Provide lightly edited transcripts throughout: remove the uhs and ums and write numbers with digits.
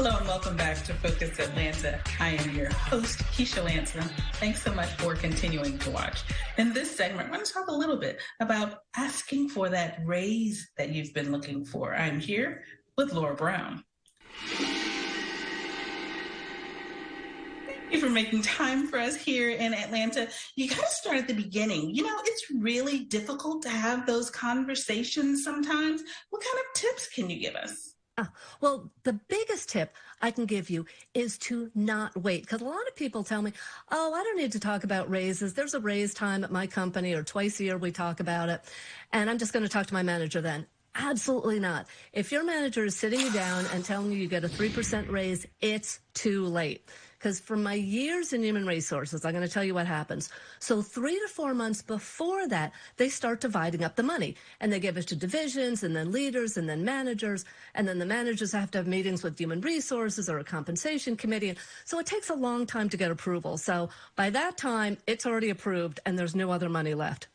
Hello and welcome back to Focus Atlanta. I am your host, Keisha Lansman. Thanks so much for continuing to watch. In this segment, I want to talk a little bit about asking for that raise that you've been looking for. I'm here with Laura Brown. Thank you for making time for us here in Atlanta. You got to start at the beginning. You know, it's really difficult to have those conversations sometimes. What kind of tips can you give us? Well, the biggest tip I can give you is to not wait, because a lot of people tell me, oh, I don't need to talk about raises. There's a raise time at my company, or twice a year we talk about it, and I'm just going to talk to my manager then. Absolutely not. If your manager is sitting you down and telling you get a 3% raise, it's too late. Because from my years in human resources, I'm going to tell you what happens. So 3 to 4 months before that, they start dividing up the money. And they give it to divisions, and then leaders, and then managers. And then the managers have to have meetings with human resources or a compensation committee. And so it takes a long time to get approval. So by that time, it's already approved, and there's no other money left.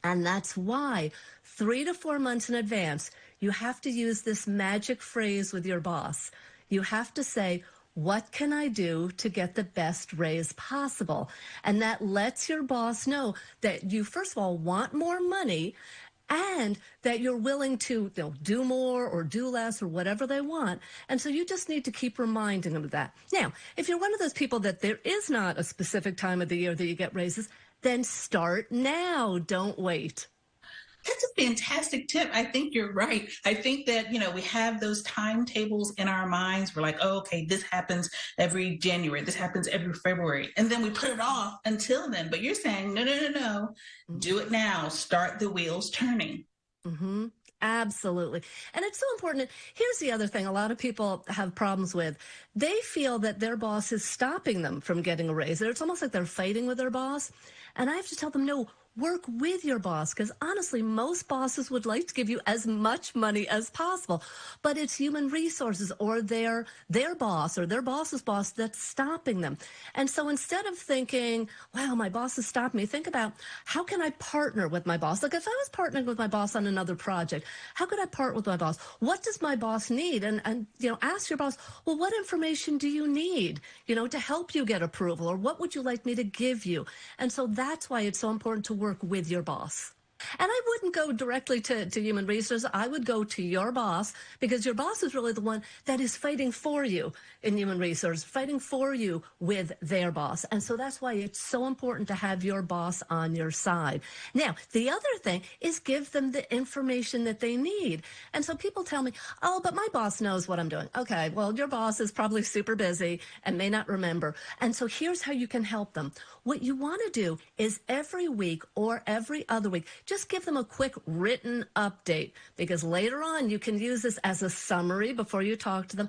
And that's why 3 to 4 months in advance, you have to use this magic phrase with your boss. You have to say, what can I do to get the best raise possible? And that lets your boss know that you, first of all, want more money, and that you're willing to do more or do less or whatever they want. And so you just need to keep reminding them of that. Now, if you're one of those people that there is not a specific time of the year that you get raises, then start now. Don't wait. That's a fantastic tip. I think you're right. I think that, we have those timetables in our minds. We're like, oh, okay, this happens every January. This happens every February. And then we put it off until then. But you're saying, no. Mm-hmm. Do it now. Start the wheels turning. Mm-hmm. Absolutely. And it's so important. Here's the other thing a lot of people have problems with. They feel that their boss is stopping them from getting a raise. It's almost like they're fighting with their boss. And I have to tell them, no, work with your boss, because honestly, most bosses would like to give you as much money as possible, but it's human resources or their boss or their boss's boss that's stopping them. And so instead of thinking, wow, my boss has stopped me, think about, how can I partner with my boss? Like if I was partnering with my boss on another project, how could I partner with my boss? What does my boss need? And ask your boss, well, what information do you need, to help you get approval, or what would you like me to give you? And so that's why it's so important to work with your boss. And I wouldn't go directly to human resources. I would go to your boss, because your boss is really the one that is fighting for you in human resources, fighting for you with their boss. And so that's why it's so important to have your boss on your side. Now, the other thing is give them the information that they need. And so people tell me, oh, but my boss knows what I'm doing. Okay, well, your boss is probably super busy and may not remember. And so here's how you can help them. What you want to do is every week or every other week, just give them a quick written update, because later on you can use this as a summary before you talk to them.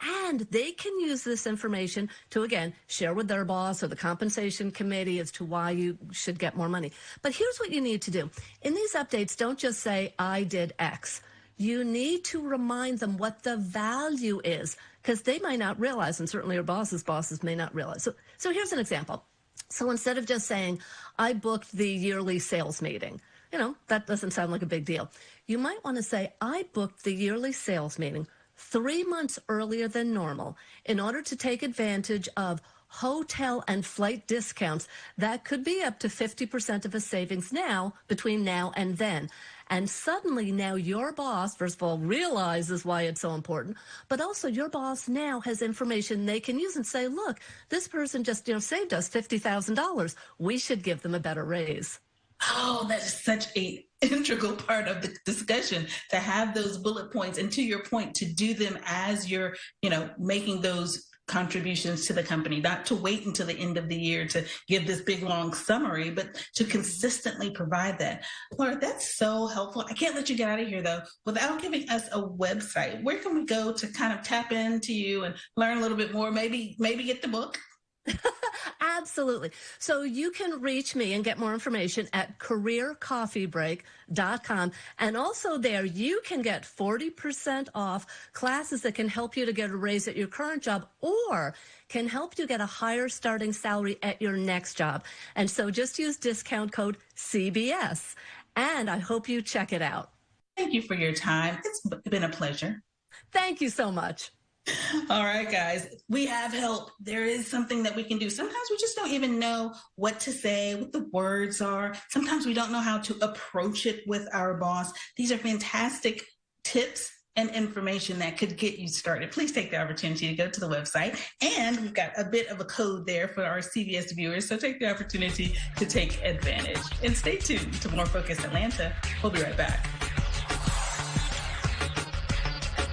And they can use this information to, again, share with their boss or the compensation committee as to why you should get more money. But here's what you need to do. In these updates, don't just say, I did X. You need to remind them what the value is, because they might not realize, and certainly your boss's bosses may not realize. So here's an example. So instead of just saying, I booked the yearly sales meeting, that doesn't sound like a big deal. You might want to say, I booked the yearly sales meeting 3 months earlier than normal in order to take advantage of hotel and flight discounts that could be up to 50% of a savings now, between now and then. And suddenly now your boss, first of all, realizes why it's so important, but also your boss now has information they can use and say, look, this person just, saved us $50,000. We should give them a better raise. Oh, that is such a integral part of the discussion, to have those bullet points, and to your point, to do them as you're, making those contributions to the company, not to wait until the end of the year to give this big, long summary, but to consistently provide that. Laura, that's so helpful. I can't let you get out of here, though, without giving us a website. Where can we go to kind of tap into you and learn a little bit more, maybe get the book? Absolutely. So you can reach me and get more information at careercoffeebreak.com. And also there, you can get 40% off classes that can help you to get a raise at your current job, or can help you get a higher starting salary at your next job. And so just use discount code CBS. And I hope you check it out. Thank you for your time. It's been a pleasure. Thank you so much. All right, guys, we have help. There is something that we can do. Sometimes we just don't even know what to say, what the words are. Sometimes we don't know how to approach it with our boss. These are fantastic tips and information that could get you started. Please take the opportunity to go to the website. And we've got a bit of a code there for our CBS viewers. So take the opportunity to take advantage. And stay tuned to More Focus Atlanta. We'll be right back.